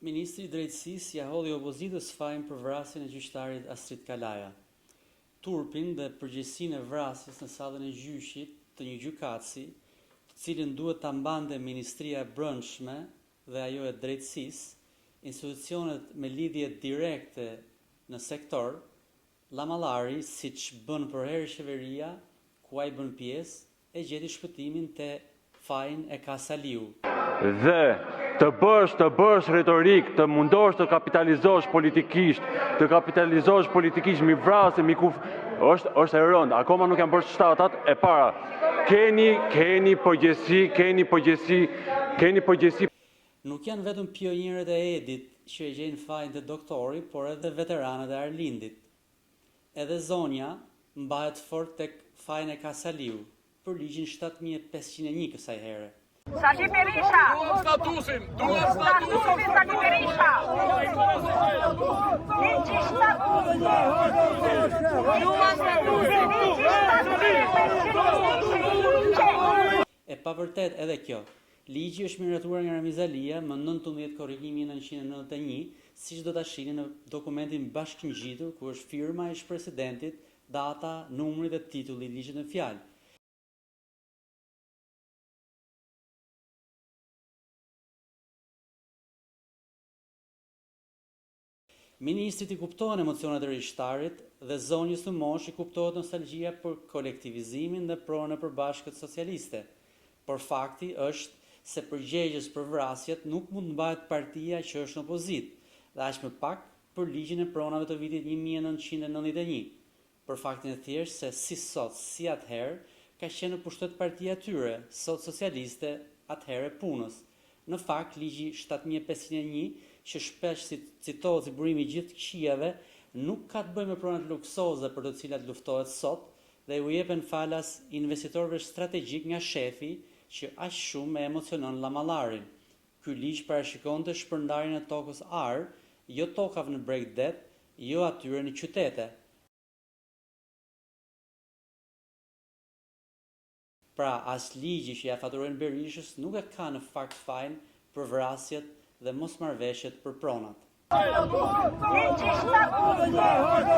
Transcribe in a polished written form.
Ministri i Drejtësisë ja hodhi opozitës fajin për vrasjen e gjyqtarit Astrid Kalaja. Turpin dhe përgjegjësinë e vrasjes në sallën e gjyqit të një gjykatësi, të cilën duhet ta mbante Ministria e Brendshme dhe ajo e Drejtësisë, institucionet me lidhje direkte në sektor, Lamallari, siç bën përherë qeveria, ku ai bën pjesë, e gjeti shpëtimin te fajin e Kasaliu. Dhe të bësh retorik, të mundosh të kapitalizosh politikisht, mi vrasë, është e rëndë. Akoma nuk janë bërë shtatat e para. Keni përgjegjësi. Nuk janë vetëm pionierët e Edit që e gjejnë fajin të doktori, por edhe veteranët e Arlindit. Edhe zonja mbahet fort tek fajin e Kasaliu, për ligjin 7501 kësaj here. Sali Berisha! Duhet statusin Sali Berisha! Ligji statusin! E pavërtet edhe kjo. Ligji është miratuar nga Ramizalia më 19 korrigjimi 1991, siç do ta shihni në dokumentin bashkëngjitur ku është firma e ish-presidentit, data, numri dhe titulli i ligjit në fjalë. Ministrit i kuptohen emocionet e rishtarit dhe zonjës të mosh i kuptohet nostalgjia për kolektivizimin dhe pronën e përbashkët socialiste. Por fakti është se përgjegjës për vrasjet nuk mund mbahet partia që është në opozit, dhe aq më pak për ligjin e pronave të vitit 1991. Për faktin e thjeshtë se si sot, si atëherë, ka qenë në pushtet partia tyre, sot socialiste, atëherë punës. Në fakt, ligji 7501, që shpesh citohet si burimi i gjithë këqijave, nuk ka të bëjë me pronat luksoze për të cilat luftohet sot dhe u jepen falas investitorëve strategjik nga shefi që aq shumë e emocionon Lamallarin. Ky ligj parashikonte shpërndarjen e tokës Ar, jo tokave në Bregdet, jo atyre në qytete. Pra, as ligji që ja faturojnë Berishës nuk e ka në fakt fajin për vrasjet dhe mosmarrveshjet për pronat. Ligji statusin!